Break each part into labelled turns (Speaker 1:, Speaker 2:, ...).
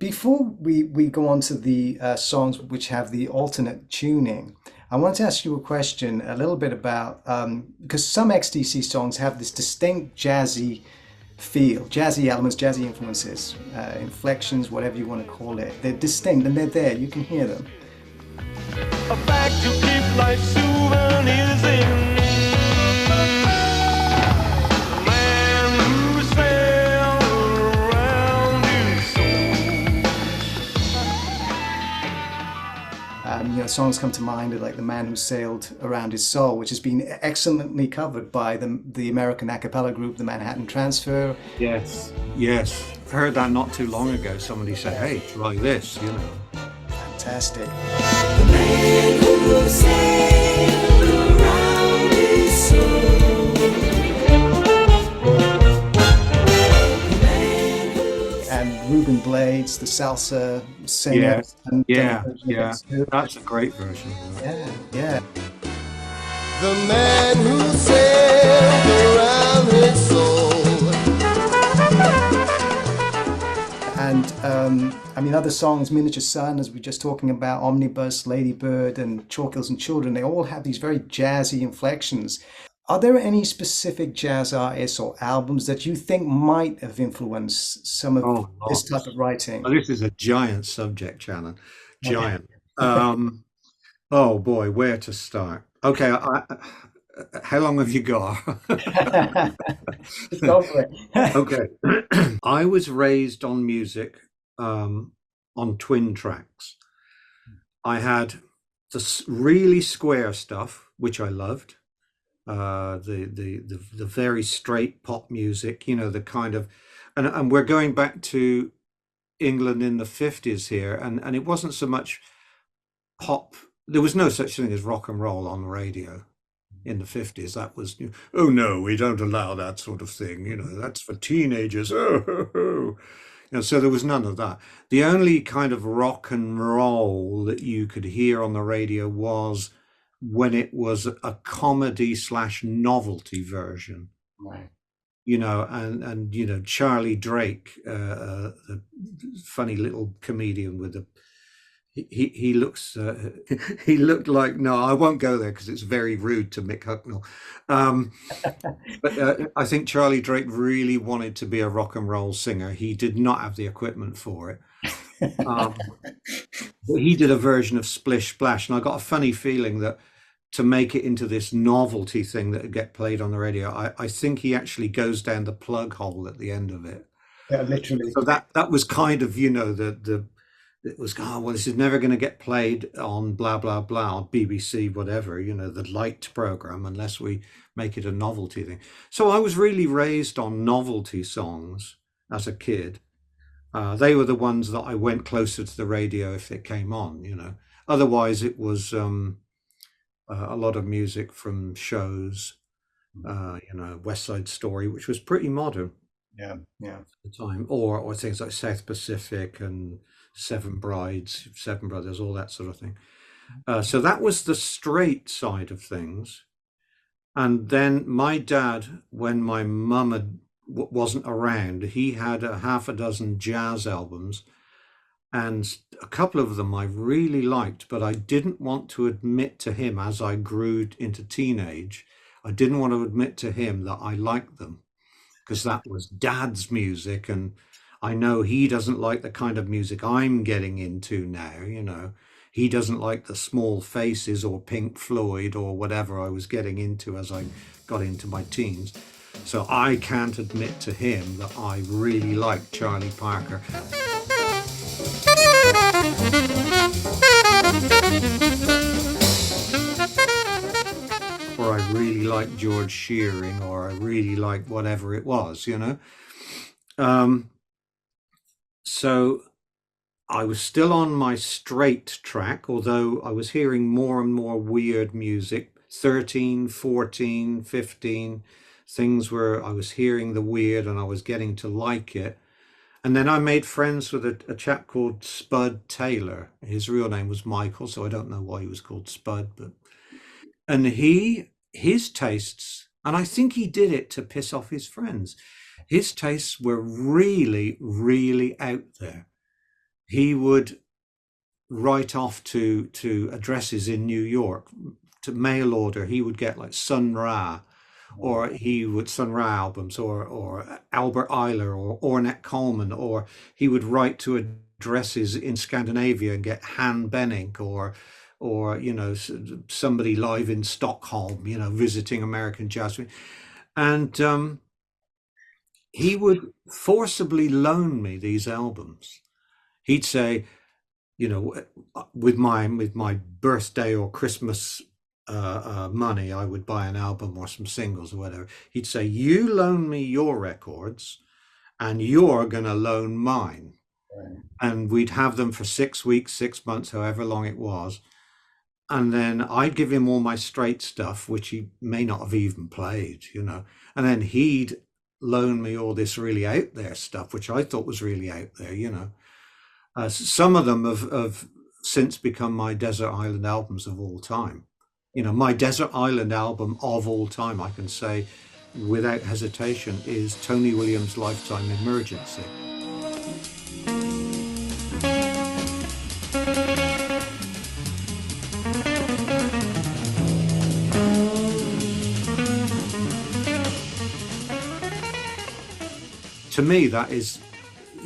Speaker 1: Before we go on to the songs which have the alternate tuning, I want to ask you a question a little bit about because some XTC songs have this distinct jazzy feel, jazzy elements, jazzy influences, inflections, whatever you want to call it. They're distinct and they're there. You can hear them.
Speaker 2: A bag to keep like souvenirs in. The man who sailed around his soul.
Speaker 1: Songs come to mind like "The Man Who Sailed Around His Soul," which has been excellently covered by the American a cappella group, the Manhattan Transfer.
Speaker 3: Yes, yes. I heard that not too long ago. Somebody said, "Hey, try this," you know.
Speaker 1: Fantastic.
Speaker 4: The man who sailed around his soul. The man who
Speaker 1: And Ruben Blades, the salsa singer.
Speaker 3: Yes,
Speaker 1: And
Speaker 3: yeah,
Speaker 1: version of
Speaker 3: yeah.
Speaker 1: it too.
Speaker 3: That's a great version.
Speaker 1: Yeah, yeah.
Speaker 4: The man who sailed around his soul.
Speaker 1: And other songs, Miniature Sun, as we were just talking about, Omnibus, Ladybird, and Chalk Hills and Children, they all have these very jazzy inflections. Are there any specific jazz artists or albums that you think might have influenced some of
Speaker 3: Oh,
Speaker 1: this type
Speaker 3: lots.
Speaker 1: of writing?
Speaker 3: Well, this is a giant subject, Shannon.
Speaker 1: Okay.
Speaker 3: Giant. Um, oh boy, where to start? Okay, how long have you got?
Speaker 1: Just go for it.
Speaker 3: Okay. I was raised on music, on twin tracks. I had the really square stuff, which I loved. The very straight pop music, you know, the kind of, and we're going back to England in the 50s here, and it wasn't so much pop. There was no such thing as rock and roll on the radio in the 50s. That was, oh no, we don't allow that sort of thing, you know, that's for teenagers. Oh. You know, so there was none of that. The only kind of rock and roll that you could hear on the radio was when it was a comedy slash novelty version,
Speaker 1: Right.
Speaker 3: you know, and you know, Charlie Drake, the funny little comedian with the he looks he looked like, no, I won't go there because it's very rude to Mick Hucknall. But I think Charlie Drake really wanted to be a rock and roll singer. He did not have the equipment for it. Um, but he did a version of Splish Splash, and I got a funny feeling that to make it into this novelty thing that would get played on the radio, I think he actually goes down the plug hole at the end of it.
Speaker 1: Yeah, literally.
Speaker 3: So that was kind of, you know, the it was, oh, well, this is never going to get played on blah, blah, blah, on BBC, whatever, you know, the light program, unless we make it a novelty thing. So I was really raised on novelty songs as a kid. They were the ones that I went closer to the radio if it came on, you know. Otherwise, it was a lot of music from shows, you know, West Side Story, which was pretty modern
Speaker 1: Yeah, yeah.
Speaker 3: at the time, or things like South Pacific and Seven Brides, Seven Brothers, all that sort of thing. So that was the straight side of things. And then my dad, when my mum wasn't around, he had a half a dozen jazz albums, and a couple of them I really liked, but I didn't want to admit to him as I grew into teenage. I didn't want to admit to him that I liked them because that was dad's music, and I know he doesn't like the kind of music I'm getting into now, you know. He doesn't like the Small Faces or Pink Floyd or whatever I was getting into as I got into my teens. So I can't admit to him that I really like Charlie Parker. Or I really like George Shearing, or I really like whatever it was, you know. So I was still on my straight track, although I was hearing more and more weird music. 13, 14, 15, things where I was hearing the weird and I was getting to like it. And then I made friends with a chap called Spud Taylor. His real name was Michael, so I don't know why he was called Spud, but and his tastes, and I think he did it to piss off his friends. His tastes were really, really out there. he would write off to addresses in New York to mail order. He would get like Sun Ra, or he would Sun Ra albums, or Albert Eiler, or Ornette Coleman, or he would write to addresses in Scandinavia and get Han Benink, or you know, somebody live in Stockholm, you know, visiting American jazz. And he would forcibly loan me these albums. He'd say, you know, with my birthday or Christmas money, I would buy an album or some singles or whatever. He'd say, you loan me your records and you're going to loan mine. Right. And we'd have them for 6 weeks, 6 months, however long it was. And then I'd give him all my straight stuff, which he may not have even played, you know. And then he'd loan me all this really out there stuff, which I thought was really out there, you know. Some of them have since become my Desert Island albums of all time. You know, my Desert Island album of all time, I can say without hesitation, is Tony Williams' Lifetime Emergency. To me, that is,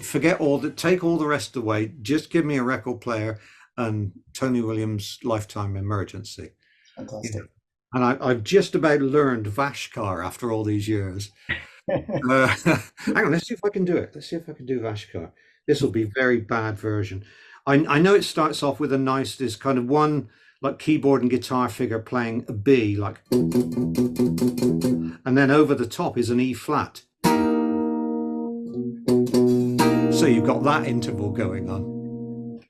Speaker 3: take all the rest away, just give me a record player and Tony Williams' Lifetime Emergency.
Speaker 1: Fantastic.
Speaker 3: You know? And I've just about learned Vashkar after all these years. Hang on, let's see if I can do it. Let's see if I can do Vashkar. This will be a very bad version. I know it starts off with this kind of one like keyboard and guitar figure playing a B, like, and then over the top is an E flat. So you've got that interval going on.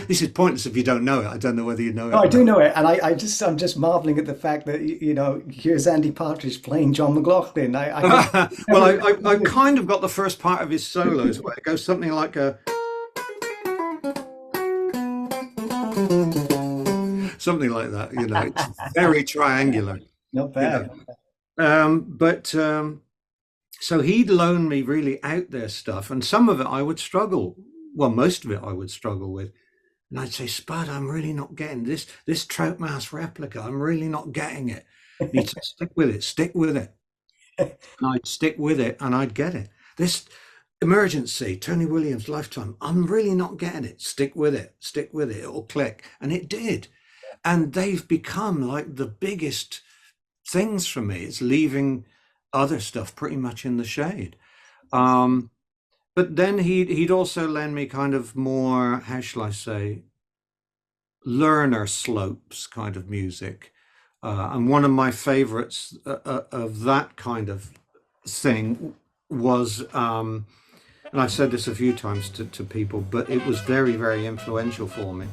Speaker 3: This is pointless if you don't know it. I don't know whether you know it.
Speaker 1: No, I do know it, and I'm just marveling at the fact that, you know, here's Andy Partridge playing John McLaughlin.
Speaker 3: Well, I kind of got the first part of his solos where it goes something like a. Something like that, you know. It's very triangular.
Speaker 1: Not bad.
Speaker 3: You know? So he'd loan me really out there stuff, and some of it I would struggle. Well, most of it I would struggle with. And I'd say, Spud, I'm really not getting this Trout Mouse replica. I'm really not getting it. And he'd say, stick with it. And I'd stick with it and I'd get it. This Emergency, Tony Williams' Lifetime, I'm really not getting it. Stick with it. It'll click. And it did. And they've become like the biggest things for me. It's leaving other stuff pretty much in the shade. But then he'd also lend me kind of more, how shall I say, learner slopes kind of music. And one of my favorites of that kind of thing was, and I've said this a few times to people, but it was very, very influential for me,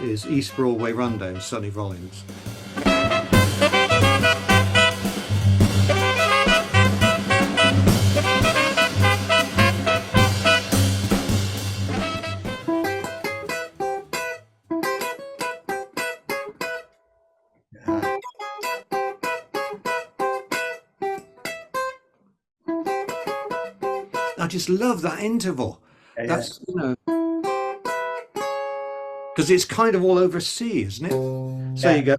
Speaker 3: is East Broadway Rundown, Sonny Rollins. I just love that interval. Yeah. That's, you know, because it's kind of all over C, isn't it? So you go.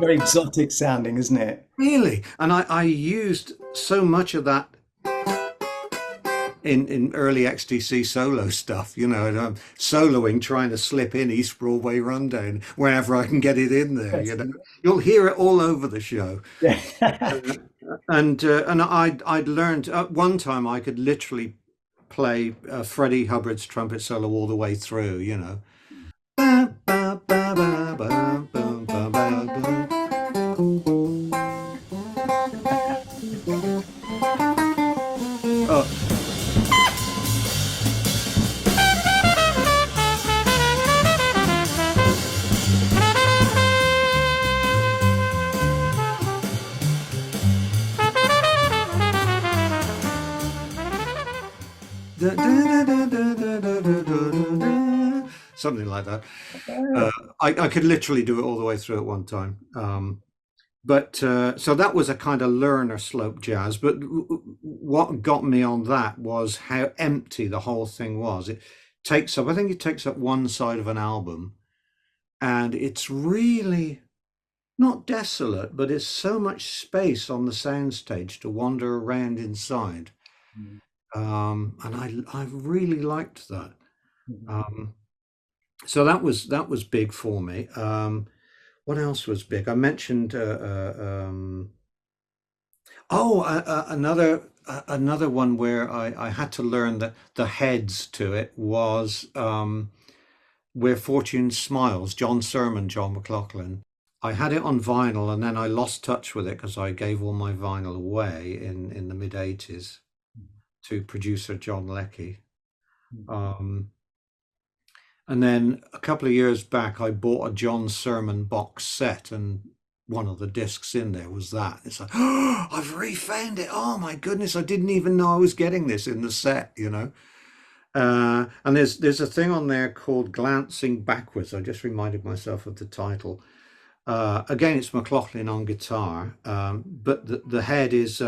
Speaker 1: Very exotic sounding, isn't it?
Speaker 3: Really? And I used so much of that in early XTC solo stuff, you know, and I'm soloing, trying to slip in East Broadway Rundown whenever I can get it in there, you know. You'll hear it all over the show. And I'd learned, at one time I could literally play Freddie Hubbard's trumpet solo all the way through, you know. something like that. I could literally do it all the way through at one time. But so that was a kind of learner slope jazz. But what got me on that was how empty the whole thing was. It takes up, I think it takes up one side of an album, and it's really not desolate, but it's so much space on the soundstage to wander around inside. And I really liked that. So that was big for me. What else was big? I mentioned another one where I had to learn that the heads to it was Where Fortune Smiles, John Surman, John McLaughlin. I had it on vinyl and then I lost touch with it because I gave all my vinyl away in the mid-80s to producer John Leckie. And then a couple of years back, I bought a John Surman box set, and one of the discs in there was that. It's like, oh, I've refound it. Oh my goodness, I didn't even know I was getting this in the set, you know. And there's a thing on there called Glancing Backwards. I just reminded myself of the title. Again, it's McLaughlin on guitar, but the head is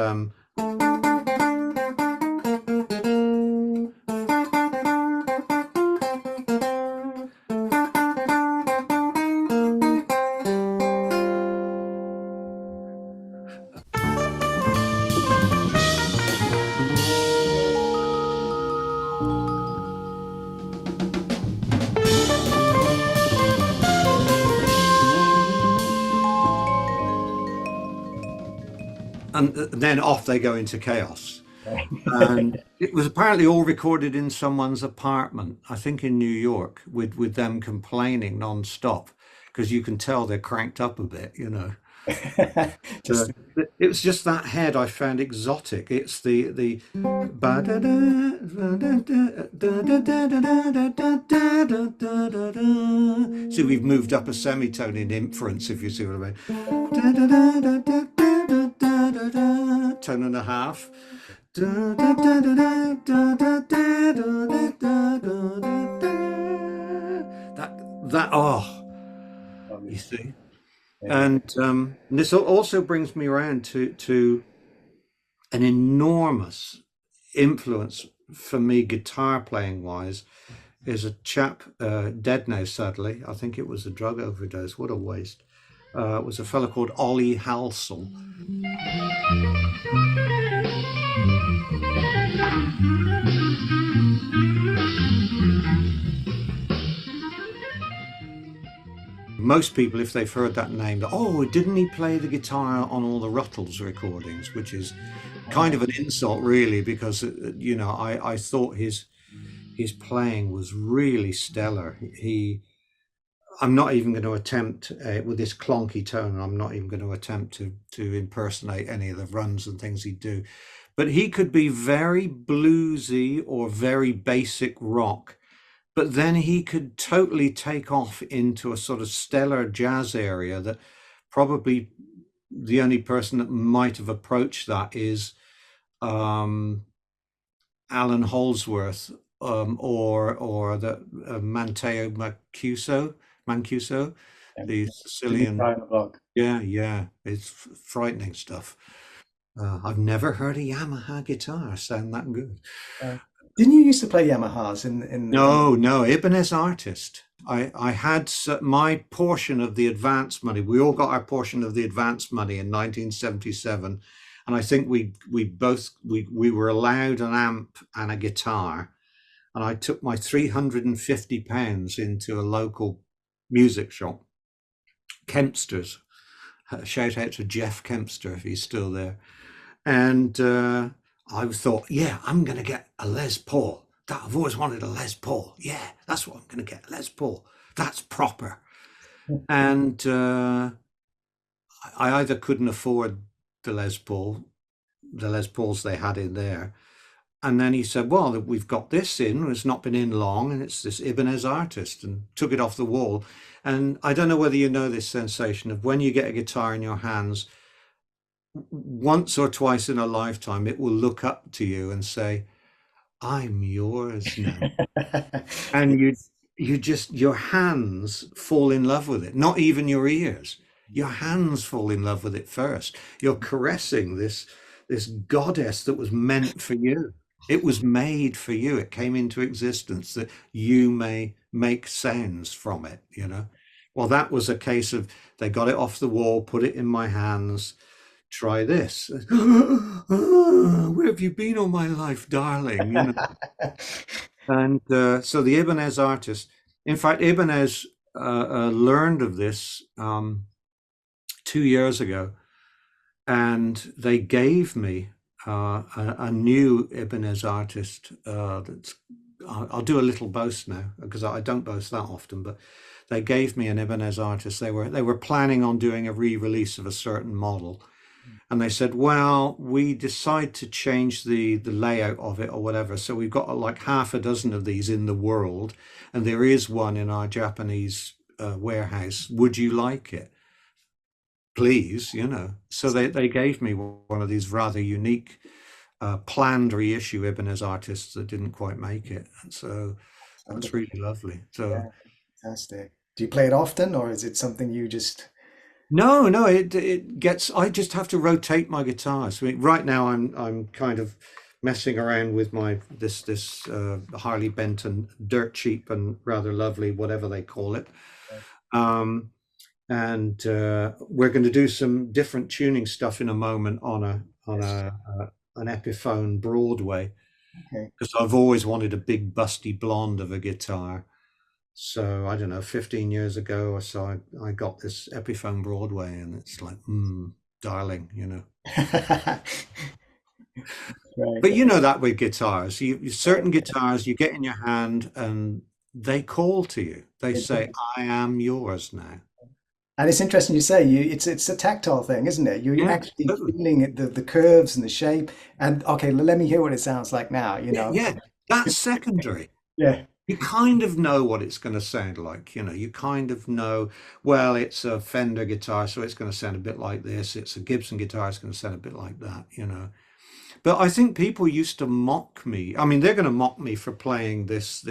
Speaker 3: and then off they go into chaos. And it was apparently all recorded in someone's apartment, I think in New York, with them complaining non-stop, because you can tell they're cranked up a bit, you know.
Speaker 1: Just
Speaker 3: It was just that head I found exotic. It's the see, we've moved up a semitone in inference, if you see what I mean. Tone and a half. That you see. And this also brings me around to an enormous influence for me, guitar playing wise, is a chap dead now, sadly. I think it was a drug overdose. What a waste. It was a fellow called Ollie Halsall. Most people, if they've heard that name, oh, didn't he play the guitar on all the Ruttles recordings? Which is kind of an insult, really, because you know, I thought his playing was really stellar. I'm not even going to attempt with this clonky tone. I'm not even going to attempt to impersonate any of the runs and things he'd do, but he could be very bluesy or very basic rock. But then he could totally take off into a sort of stellar jazz area that probably the only person that might have approached that is Alan Holdsworth or the Matteo Mancuso, the Sicilian. Yeah, it's frightening stuff. I've never heard a Yamaha guitar sound that good.
Speaker 1: didn't you used to play Yamahas in
Speaker 3: No, Ibanez Artist. I had my portion of the advance money. We all got our portion of the advance money in 1977, and I think we were allowed an amp and a guitar, and I took my £350 into a local music shop, Kempster's. Shout out to Jeff Kempster if he's still there, and I thought, yeah, I'm going to get a Les Paul. I've always wanted a Les Paul. Yeah, that's what I'm going to get, Les Paul. That's proper. And I either couldn't afford the Les Pauls they had in there. And then he said, well, we've got this in. It's not been in long, and it's this Ibanez Artist, and took it off the wall. And I don't know whether you know this sensation of when you get a guitar in your hands, once or twice in a lifetime, it will look up to you and say, I'm yours now. And your hands fall in love with it, not even your ears. Your hands fall in love with it first. You're caressing this goddess that was meant for you. It was made for you. It came into existence that you may make sounds from it, you know. Well, that was a case of they got it off the wall, put it in my hands. Try this. Where have you been all my life, darling? You know. And so the Ibanez artist, in fact, Ibanez learned of this 2 years ago, and they gave me a new Ibanez artist. I'll do a little boast now because I don't boast that often, but they gave me an Ibanez artist. They were planning on doing a re-release of a certain model, and they said, well, we decide to change the layout of it or whatever. So we've got like half a dozen of these in the world, and there is one in our Japanese warehouse. Would you like it? Please, you know. So they gave me one of these rather unique planned reissue Ibanez artists that didn't quite make it. And so that's really lovely. So
Speaker 1: Yeah, fantastic. Do you play it often, or is it something you just?
Speaker 3: no, it gets. I just have to rotate my guitars. I mean, right now I'm kind of messing around with my this Harley Benton dirt cheap and rather lovely, whatever they call it. Um, and we're going to do some different tuning stuff in a moment on an Epiphone Broadway
Speaker 1: Okay.
Speaker 3: because I've always wanted a big busty blonde of a guitar. So I don't know, 15 years ago or so, I got this Epiphone Broadway, and it's like, darling, you know.
Speaker 1: Right.
Speaker 3: But you know that with guitars, certain guitars you get in your hand and they call to you. They say, "I am yours now."
Speaker 1: And it's interesting you say it's a tactile thing, isn't it? You're
Speaker 3: Yeah,
Speaker 1: actually
Speaker 3: totally.
Speaker 1: feeling it, the curves and the shape. And okay, let me hear what it sounds like now, you
Speaker 3: Yeah,
Speaker 1: know.
Speaker 3: yeah, that's secondary.
Speaker 1: Yeah.
Speaker 3: You kind of know what it's going to sound like, you know. You kind of know, well, it's a Fender guitar, so it's going to sound a bit like this. It's a Gibson guitar, it's going to sound a bit like that, you know. But I think people used to mock me. I mean, they're going to mock me for playing this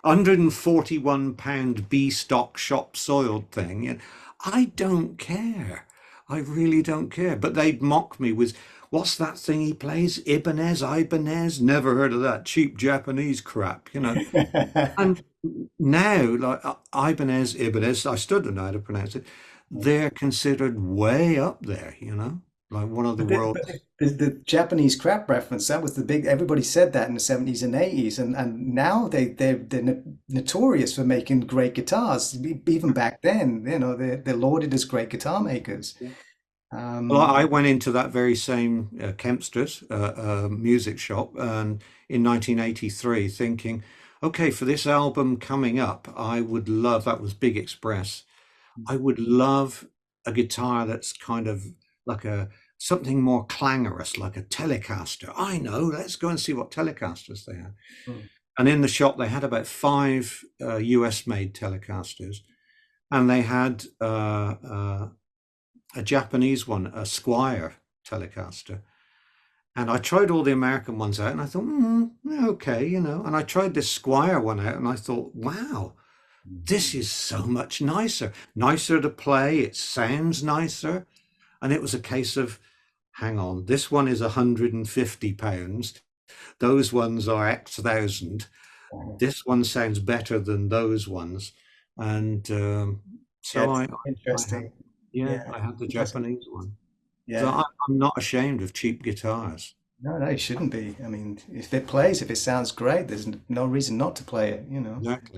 Speaker 3: 141 pound B stock shop soiled thing. And I don't care. I really don't care. But they'd mock me with, what's that thing he plays? Ibanez? Never heard of that cheap Japanese crap, you know. And now, like Ibanez, I still don't know how to pronounce it. They're considered way up there, you know, like one of the
Speaker 1: But
Speaker 3: world's.
Speaker 1: the Japanese crap reference, that was the big, everybody said that in the 70s and 80s. And now they're notorious for making great guitars. Even back then, you know, they're lauded as great guitar makers.
Speaker 3: Well,
Speaker 1: Um,
Speaker 3: I went into that very same Kempster's music shop and in 1983 thinking, okay, for this album coming up, I would love, that was Big Express. I would love a guitar that's kind of like a something more clangorous, like a Telecaster. I know, let's go and see what Telecasters they have.
Speaker 1: mm,
Speaker 3: And in the shop, they had about five US made Telecasters, and they had a Japanese one, a Squire Telecaster. And I tried all the American ones out and I thought, okay, you know. And I tried this Squire one out and I thought, wow, this is so much nicer. Nicer to play, it sounds nicer. And it was a case of, hang on, this one is £150. Those ones are X thousand. This one sounds better than those ones. And
Speaker 1: yeah,
Speaker 3: so
Speaker 1: it's
Speaker 3: I had,
Speaker 1: interesting.
Speaker 3: yeah,
Speaker 1: Yeah,
Speaker 3: I had the
Speaker 1: that's,
Speaker 3: Japanese one. So
Speaker 1: yeah.
Speaker 3: I'm not ashamed of cheap guitars.
Speaker 1: No, it shouldn't be. I mean, if it plays, if it sounds great, there's no reason not to play it, you know.
Speaker 3: Exactly.